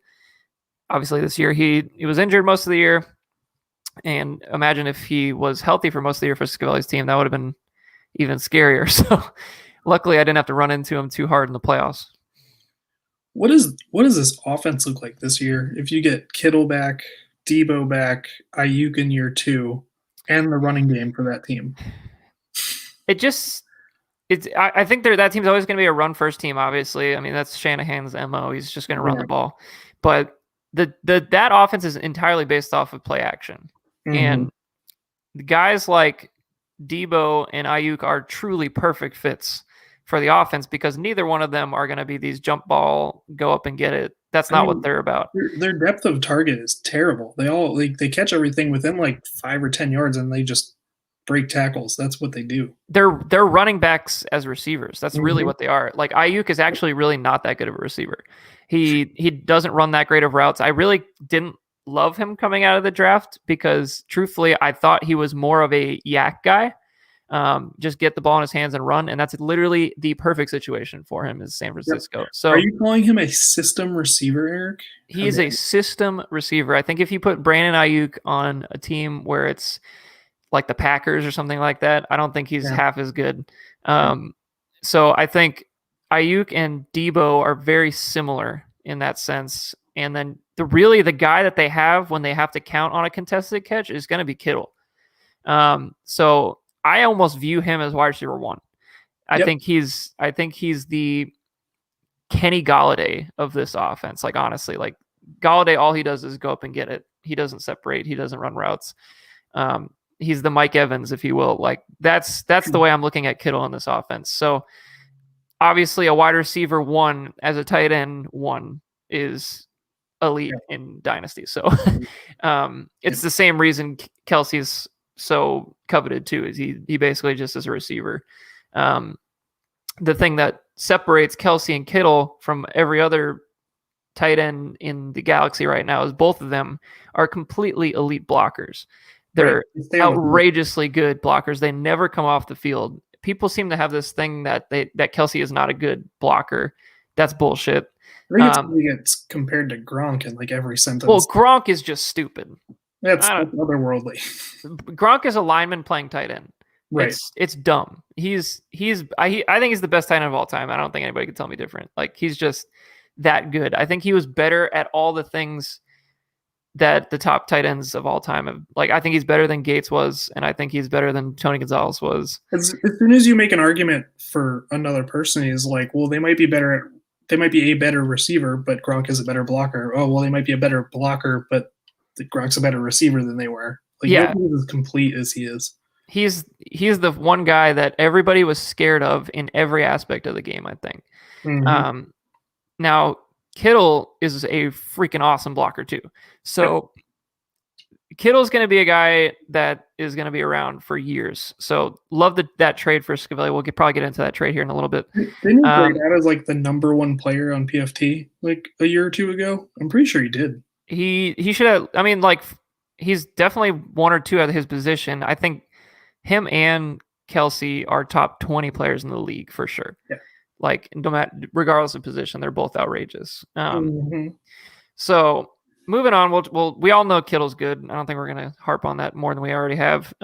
Obviously, this year he was injured most of the year. And imagine if he was healthy for most of the year for Scavelli's team, that would have been even scarier. So luckily I didn't have to run into him too hard in the playoffs. What does this offense look like this year? If you get Kittle back, Debo back, Ayuk in year 2, and the running game for that team. It's I think that team's always going to be a run first team. Obviously, I mean that's Shanahan's MO. He's just going to run the ball, but that offense is entirely based off of play action, and guys like Debo and Ayuk are truly perfect fits for the offense because neither one of them are going to be these jump ball, go up and get it. That's not what they're about. Their depth of target is terrible. They all they catch everything within like 5 or 10 yards and they just break tackles. That's what they do. They're running backs as receivers. That's really what they are. Like Ayuk is actually really not that good of a receiver. He doesn't run that great of routes. I really didn't love him coming out of the draft because truthfully, I thought he was more of a yak guy. Just get the ball in his hands and run. And that's literally the perfect situation for him is San Francisco. So are you calling him a system receiver, Eric? He is a system receiver. I think if you put Brandon Ayuk on a team where it's like the Packers or something like that, I don't think he's half as good. So I think Ayuk and Debo are very similar in that sense. And then the guy that they have when they have to count on a contested catch is going to be Kittle. So I almost view him as wide receiver 1. I think he's the Kenny Galladay of this offense. Like honestly, like Galladay, all he does is go up and get it. He doesn't separate. He doesn't run routes. He's the Mike Evans, if you will. Like that's the way I'm looking at Kittle in this offense. So obviously a wide receiver 1 as a tight end 1 is elite in Dynasty. So it's the same reason Kelsey's so coveted too, is he basically just is a receiver. The thing that separates Kelsey and Kittle from every other tight end in the galaxy right now is both of them are completely elite blockers. They're outrageously good blockers. They never come off the field. People seem to have this thing that Kelsey is not a good blocker. That's bullshit. I think it gets compared to Gronk in like every sentence. Well, Gronk is just stupid. That's otherworldly. Gronk is a lineman playing tight end. Right. It's dumb. I think he's the best tight end of all time. I don't think anybody can tell me different. Like he's just that good. I think he was better at all the things that the top tight ends of all time have. Like I think he's better than Gates was, and I think he's better than Tony Gonzalez was. As soon as you make an argument for another person, he's like, well, they might be a better receiver, but Gronk is a better blocker. Oh, well, they might be a better blocker, but Gronk's a better receiver than they were. Like nobody is as complete as he is. He's the one guy that everybody was scared of in every aspect of the game, I think. Now, Kittle is a freaking awesome blocker too. So Kittle's going to be a guy that is going to be around for years. So love that trade for Scavelli. We'll probably get into that trade here in a little bit. Didn't he break out as like the number 1 player on PFT like a year or 2 ago? I'm pretty sure he did. He should have. I mean, like he's definitely 1 or 2 out of his position. I think him and Kelsey are top 20 players in the league for sure. Yeah. Like no matter, regardless of position, they're both outrageous. So moving on, we all know Kittle's good. I don't think we're gonna harp on that more than we already have.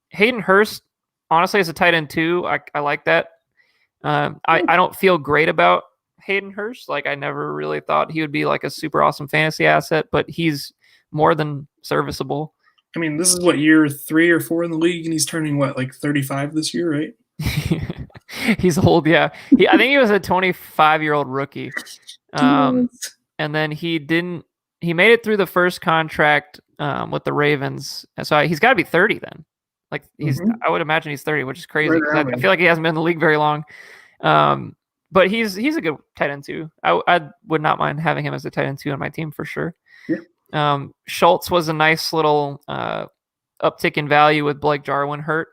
Hayden Hurst, honestly, as a tight end too, I like that. I don't feel great about Hayden Hurst. Like I never really thought he would be like a super awesome fantasy asset, but he's more than serviceable. I mean, this is what, year 3 or 4 in the league, and he's turning what, like 35 this year, right? He's old, yeah. I think he was a 25-year-old rookie. And then he made it through the first contract with the Ravens. So he's got to be 30 then. Like I would imagine he's 30, which is crazy. Right, I feel like he hasn't been in the league very long. But he's a good tight end too. I would not mind having him as a tight end too on my team for sure. Yeah. Schultz was a nice little uptick in value with Blake Jarwin hurt.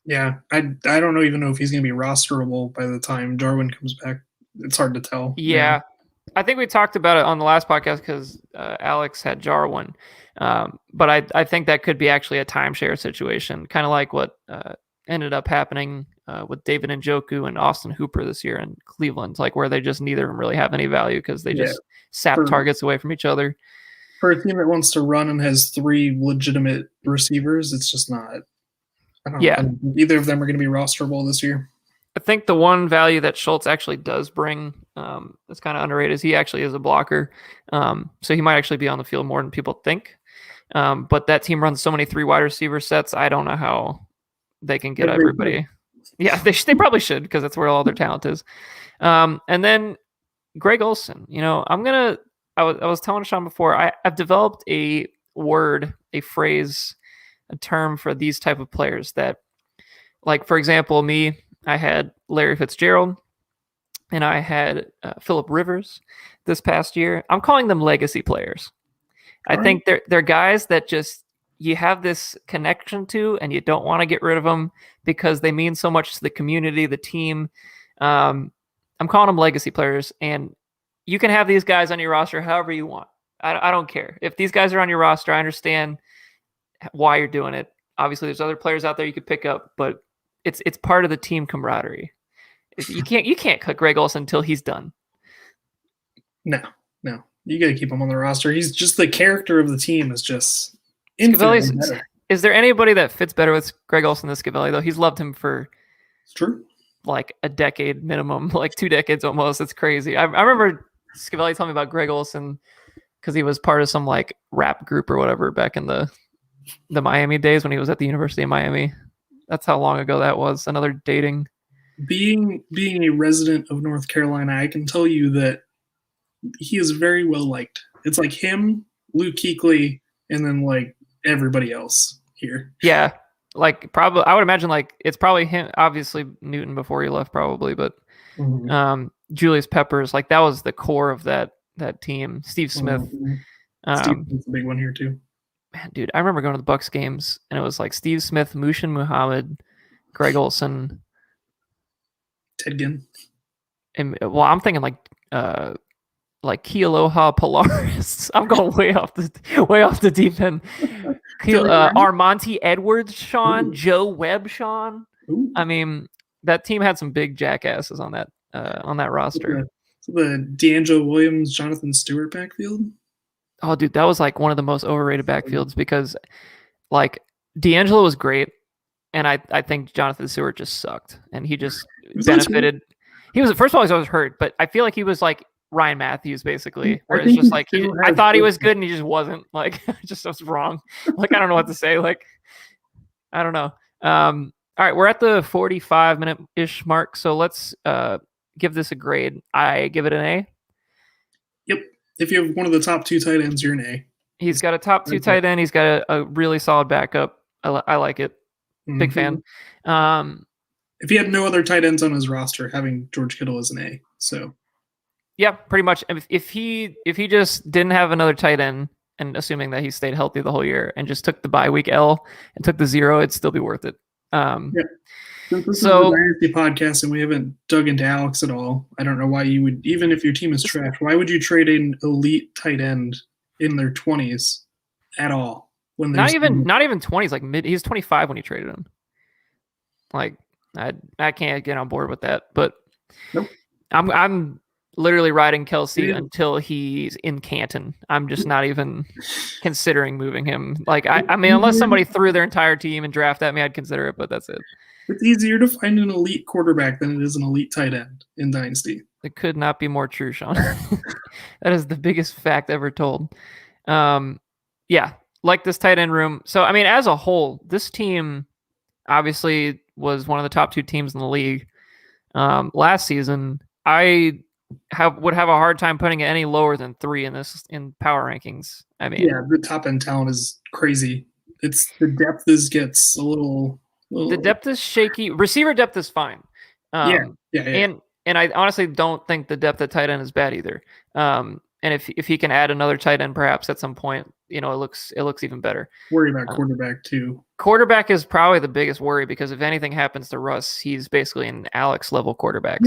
Yeah, I don't even know if he's going to be rosterable by the time Jarwin comes back. It's hard to tell. Yeah. I think we talked about it on the last podcast because Alex had Jarwin. But I think that could be actually a timeshare situation, kind of like what ended up happening with David Njoku and Austin Hooper this year in Cleveland, like where they just neither of them really have any value because they just sap targets away from each other. For a team that wants to run and has 3 legitimate receivers, it's just not. Either of them are going to be rosterable this year. I think the one value that Schultz actually does bring that's kind of underrated is he actually is a blocker. So he might actually be on the field more than people think. But that team runs so many 3 wide receiver sets. I don't know how they can get everybody. Yeah, they probably should because that's where all their talent is. And then Greg Olson. I was telling Sean before. I've developed a word, a phrase, a term for these type of players that, like for example, me. I had Larry Fitzgerald, and I had Philip Rivers this past year. I'm calling them legacy players. I All right. think they're guys that just you have this connection to, and you don't want to get rid of them because they mean so much to the community, the team. I'm calling them legacy players, and you can have these guys on your roster however you want. I don't care if these guys are on your roster. I understand why you're doing it. Obviously, there's other players out there you could pick up, but it's part of the team camaraderie. You can't cut Greg Olson until he's done. No, you got to keep him on the roster. He's just the character of the team is just infinitely better. Is there anybody that fits better with Greg Olson than Schiavelli, though? He's loved him for it's true. Like a decade minimum, like 2 decades almost. It's crazy. I remember Schiavelli telling me about Greg Olson because he was part of some like rap group or whatever back in the Miami days when he was at the University of Miami. That's how long ago that was. Another dating. Being a resident of North Carolina, I can tell you that he is very well liked. It's like him, Luke Kuechly, and then like everybody else here. Yeah, like probably I would imagine like it's probably him. Obviously Newton before he left, probably, but Julius Peppers, like that was the core of that team. Steve Smith. Steve's a big one here too. Man, dude, I remember going to the Bucks games and it was like Steve Smith, Mushin Muhammad, Greg Olson, Ted Ginn. And well, I'm thinking like Kealoha Polaris. I'm going way off the deep end. Armonte Edwards, Sean, Joe Webb, Sean. Ooh. I mean, that team had some big jackasses on that roster. The D'Angelo Williams, Jonathan Stewart backfield. Oh, dude, that was like one of the most overrated backfields because, like, D'Angelo was great, and I think Jonathan Stewart just sucked, and he just benefited. He was first of all, he was always hurt, but I feel like he was like Ryan Matthews basically, where it's just like I thought he was good and he just wasn't. Like, just was wrong. Like, I don't know what to say. Like, I don't know. All right, we're at the 45-minute-ish mark, so let's give this a grade. I give it an A. Yep. If you have one of the top 2 tight ends, you're an A. He's got a top 2 tight end. He's got a really solid backup. I like it. Big fan. If he had no other tight ends on his roster, having George Kittle is an A. So, yeah, pretty much. If he just didn't have another tight end, and assuming that he stayed healthy the whole year and just took the bye week L and took the 0, it'd still be worth it. Since this is a Dynasty podcast and we haven't dug into Alex at all, I don't know why you would, even if your team is trash, why would you trade an elite tight end in their 20s at all? When not even 20s, like mid. He was 25 when he traded him. Like, I can't get on board with that. But nope. I'm literally riding Kelsey until he's in Canton. I'm just not even considering moving him. Like, I mean, unless somebody threw their entire team and draft at me, I'd consider it, but that's it. It's easier to find an elite quarterback than it is an elite tight end in Dynasty. It could not be more true, Sean. That is the biggest fact ever told. Yeah, like this tight end room. So, I mean, as a whole, this team obviously was one of the top 2 teams in the league last season. I would have a hard time putting it any lower than 3 in power rankings. I mean, yeah, the top end talent is crazy. It's the depth gets a little. The depth is shaky. Receiver depth is fine. Yeah. And I honestly don't think the depth at tight end is bad either. And if he can add another tight end perhaps at some point, it looks even better. Worry about quarterback too. Quarterback is probably the biggest worry because if anything happens to Russ, he's basically an Alex level quarterback.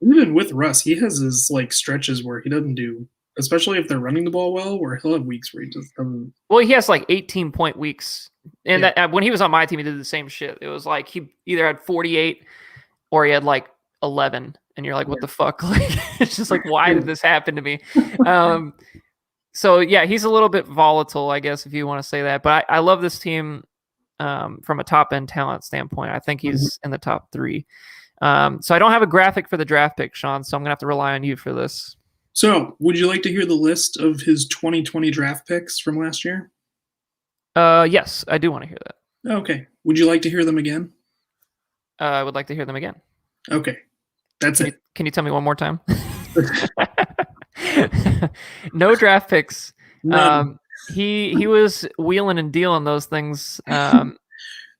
Even with Russ, he has his like stretches where he doesn't do, especially if they're running the ball well, where he'll have weeks where he just doesn't. Well, he has like 18-point weeks. And that when he was on my team, he did the same shit. It was like he either had 48 or he had like 11. And you're like, what the fuck? Like, it's just like, why did this happen to me? So, yeah, he's a little bit volatile, I guess, if you want to say that. But I love this team from a top-end talent standpoint. I think he's in the top 3. So I don't have a graphic for the draft pick, Sean, so I'm going to have to rely on you for this. So would you like to hear the list of his 2020 draft picks from last year? Yes, I do want to hear that. Okay. Would you like to hear them again? I would like to hear them again. Okay, that's Can it. can you tell me one more time? No draft picks. None. He was wheeling and dealing those things.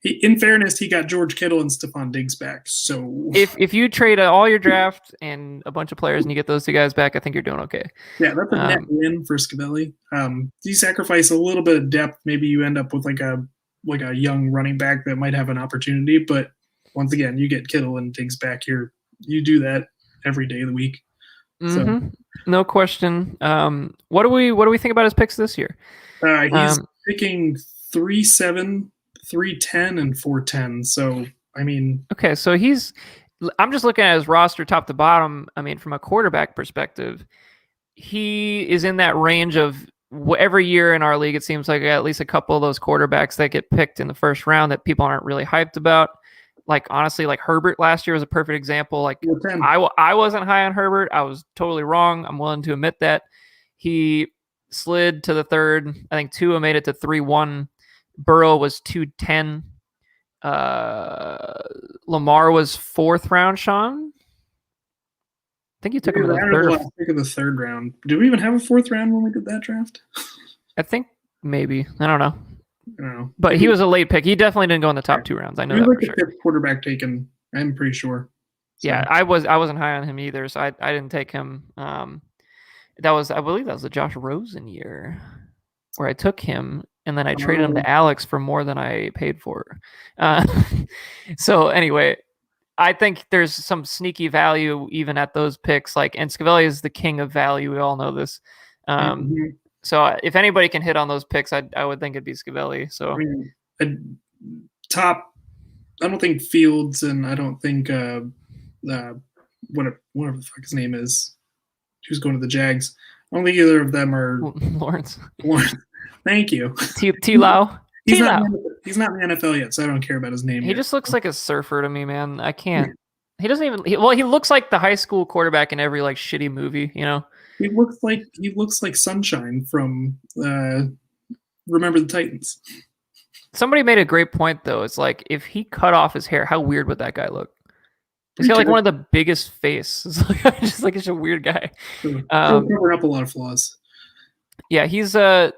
In fairness, he got George Kittle and Stephon Diggs back. So If you trade all your draft and a bunch of players and you get those two guys back, I think you're doing okay. yeah, that's a net win for Scavelli. You sacrifice a little bit of depth, maybe you end up with like a young running back that might have an opportunity. But once again, you get Kittle and Diggs back here. You do that every day of the week. Mm-hmm. So. No question. What do we think about his picks this year? He's picking 3-7, 3-10, and 4-10. So I mean, okay, so I'm just looking at his roster top to bottom. I mean, from a quarterback perspective, he is in that range of every year in our league. It seems like at least a couple of those quarterbacks that get picked in the first round that people aren't really hyped about. Like, honestly, like Herbert last year was a perfect example. Like, I wasn't high on Herbert. I was totally wrong. I'm willing to admit that. He slid to the third. I think Tua made it to 3-1. Burrow was 2-10. Lamar was 4th round, Sean. I think you took him in the third. Pick of the third round. Did we even have a 4th round when we did that draft? I think maybe. I don't know. I don't know. But he was a late pick. He definitely didn't go in the top 2 rounds. I know that for sure. Fifth quarterback taken. I'm pretty sure. So. Yeah, I wasn't high on him either, so I didn't take him. I believe that was the Josh Rosen year where I took him and then I traded him to Alex for more than I paid for. So anyway, I think there's some sneaky value even at those picks. Like, and Scavelli is the king of value. We all know this. So if anybody can hit on those picks, I would think it'd be Scavelli. So I mean, top, I don't think Fields and I don't think whatever the fuck his name is, who's going to the Jags. I don't think either of them are Lawrence. Thank you. T. Lau. He's not in the NFL yet, so I don't care about his name. He just looks like a surfer to me, man. I can't. He doesn't even. He looks like the high school quarterback in every like shitty movie, you know. He looks like Sunshine from Remember the Titans. Somebody made a great point though. It's like if he cut off his hair, how weird would that guy look? He's got like one of the biggest faces. Just like it's a weird guy. He'll cover up a lot of flaws. Yeah, he's gonna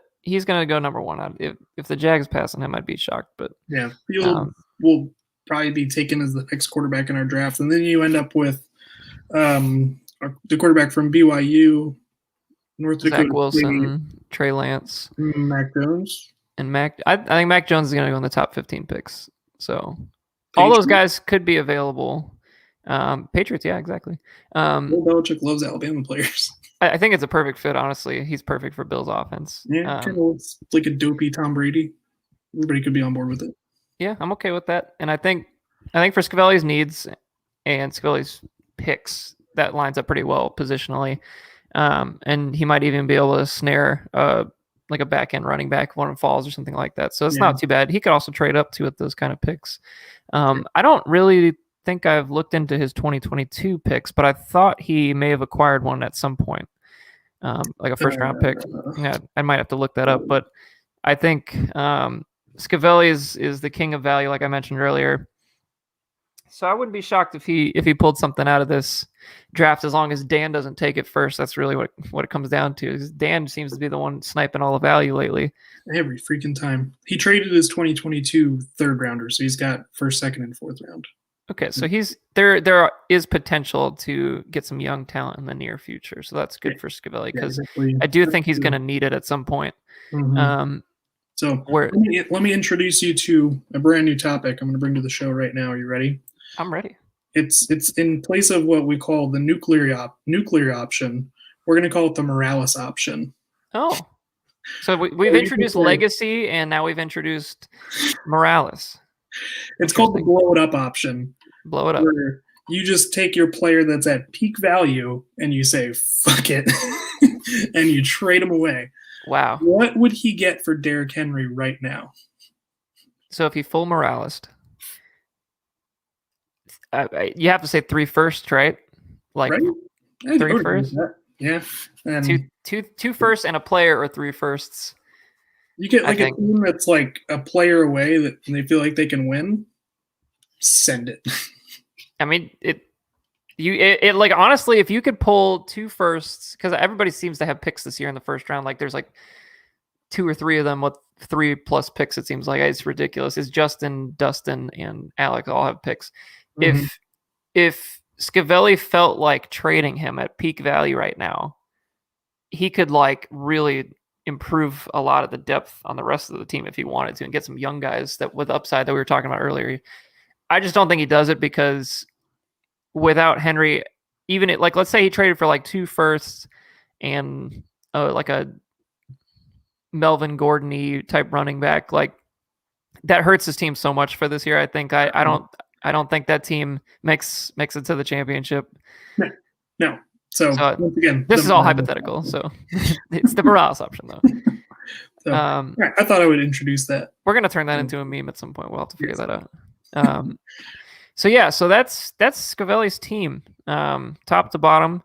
go number 1. If the Jags pass on him, I'd be shocked. But yeah, Field will probably be taken as the next quarterback in our draft, and then you end up with the quarterback from BYU, North Dakota. Zach Wilson, Trey Lance, Mac Jones, and I think Mac Jones is gonna go in the top 15 picks. So all those guys could be available. Patriots, yeah, exactly. Bill Belichick loves Alabama players. I think it's a perfect fit, honestly. He's perfect for Bill's offense. Yeah, it's like a dopey Tom Brady. Everybody could be on board with it. Yeah, I'm okay with that. And I think for Scavelli's needs and Scavelli's picks, that lines up pretty well positionally. And he might even be able to snare like a back end running back when it falls or something like that. So it's not too bad. He could also trade up to with those kind of picks. I don't really think I've looked into his 2022 picks, but I thought he may have acquired one at some point, like a first round pick. Yeah, I might have to look that up, but I think Scavelli is the king of value, like I mentioned earlier. So I wouldn't be shocked if he pulled something out of this draft, as long as Dan doesn't take it first. That's really what it comes down to. Dan seems to be the one sniping all the value lately. Every freaking time. He traded his 2022 third rounder, so he's got first, second, and fourth round. Okay, so there is potential to get some young talent in the near future, so that's good for Scavelli because I do think he's going to need it at some point. So let me introduce you to a brand new topic I'm going to bring to the show right now. Are you ready? I'm ready. It's in place of what we call the nuclear option. We're going to call it the Morales option. Oh, so we've introduced Legacy, and now we've introduced Morales. It's called the blow it up option. Blow it up. Where you just take your player that's at peak value and you say, fuck it, and you trade him away. Wow. What would he get for Derrick Henry right now? So if he full Morales, you have to say 3 firsts, right? Like right? 3 firsts? Yeah. And two firsts and a player, or 3 firsts. You get like a team that's like a player away that they feel like they can win. Send it. I mean, it like honestly, if you could pull 2 firsts, because everybody seems to have picks this year in the first round. Like there's like 2 or 3 of them with 3+ picks. It seems like it's ridiculous. It's Justin, Dustin, and Alec all have picks. Mhm. If Scavelli felt like trading him at peak value right now, he could like really improve a lot of the depth on the rest of the team if he wanted to and get some young guys that with upside that we were talking about earlier. I just don't think he does it because without Henry, even it, like let's say he traded for like 2 firsts and like a Melvin Gordon-y type running back, like that hurts his team so much for this year. I think I don't think that team makes it to the championship. No. So once again, this is all hypothetical. So it's the Morales option though. So, I thought I would introduce that. We're gonna turn that into a meme at some point. We'll have to figure that out. So yeah, so that's Scavelli's team, top to bottom.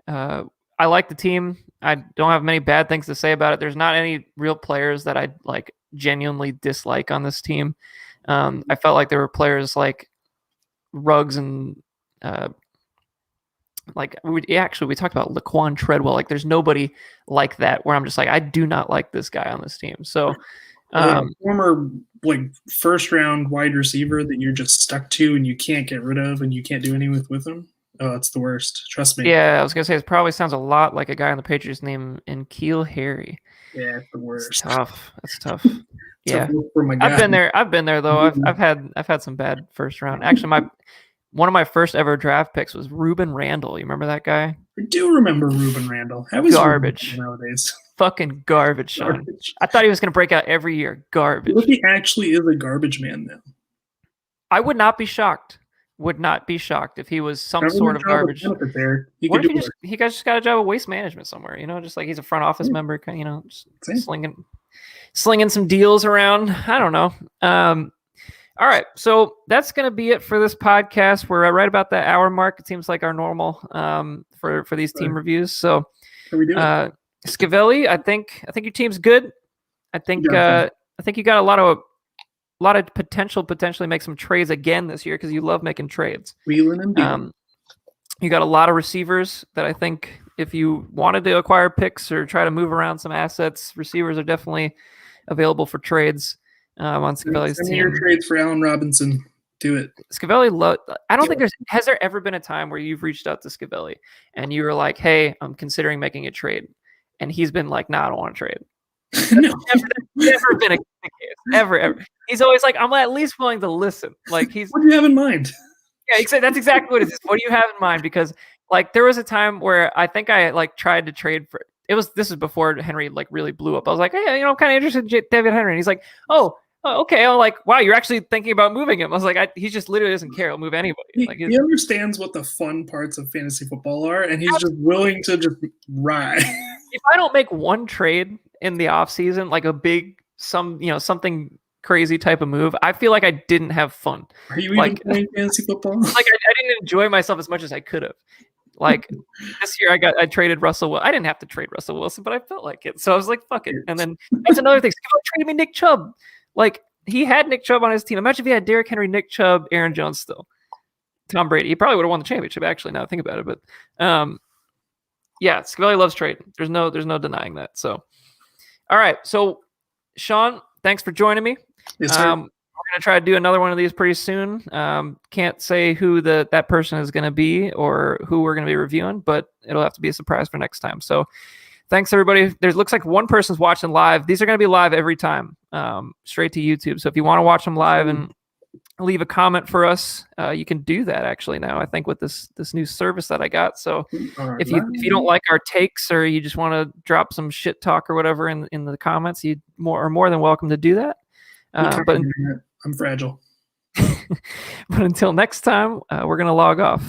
I like the team. I don't have many bad things to say about it. There's not any real players that I like genuinely dislike on this team. I felt like there were players like Ruggs and like we talked about Laquan Treadwell. Like there's nobody like that where I'm just like I do not like this guy on this team. So former like first round wide receiver that you're just stuck to and you can't get rid of and you can't do anything with him. Oh, it's the worst. Trust me. Yeah, I was gonna say it probably sounds a lot like a guy on the Patriots named N'Keal Harry. Yeah, it's the worst. It's tough. That's tough. Yeah, I've been there though. I've had some bad first round. Actually, one of my first ever draft picks was Ruben Randall. You remember that guy? I do remember Ruben Randall. That was garbage nowadays. Fucking garbage, Sean. I thought he was going to break out every year. Garbage. What if he actually is a garbage man now? I would not be shocked. Would not be shocked if he was some sort of garbage. What if he just got a job of waste management somewhere? You know, just like he's a front office member. You know, just slinging some deals around. I don't know. All right, so that's going to be it for this podcast. We're right about that hour mark. It seems like our normal for these team reviews. So, Scavelli, I think your team's good. I think you got a lot of potentially make some trades again this year because you love making trades. You got a lot of receivers that I think if you wanted to acquire picks or try to move around some assets, receivers are definitely available for trades. On Scavelli's team. Your trades for Allen Robinson. Do it. Scavelli, I don't think has there ever been a time where you've reached out to Scavelli and you were like, hey, I'm considering making a trade. And he's been like, nah, I don't want to trade. No. Never been a case. Ever. He's always like, I'm at least willing to listen. Like what do you have in mind? Yeah, that's exactly what it is. What do you have in mind? Because like there was a time where I think I like tried to trade for this is before Henry like really blew up. I was like, hey, I'm kind of interested in David Henry. And he's like, oh, okay. I'm like, wow, you're actually thinking about moving him. I was like, he just literally doesn't care. He'll move anybody. He understands what the fun parts of fantasy football are, and he's just willing to just ride. If I don't make one trade in the offseason, like a big something crazy type of move, I feel like I didn't have fun. Are you even playing fantasy football? Like I didn't enjoy myself as much as I could have. Like this year, I traded Russell. I didn't have to trade Russell Wilson, but I felt like it, so I was like, "Fuck it." And then that's another thing. Scavelli traded me Nick Chubb. Like he had Nick Chubb on his team. Imagine if he had Derrick Henry, Nick Chubb, Aaron Jones, still Tom Brady. He probably would have won the championship. Actually, now that I think about it, but yeah, Scavelli loves trading. There's no denying that. So, all right. So, Sean, thanks for joining me. Yes, sir. We're gonna try to do another one of these pretty soon. Can't say who that person is gonna be or who we're gonna be reviewing, but it'll have to be a surprise for next time. So thanks everybody. There looks like one person's watching live. These are gonna be live every time, straight to YouTube. So if you want to watch them live and leave a comment for us, you can do that actually now, I think, with this new service that I got. So if you don't like our takes or you just want to drop some shit talk or whatever in the comments, you are more than welcome to do that. But I'm fragile. But until next time, we're going to log off.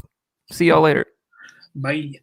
See y'all later. Bye.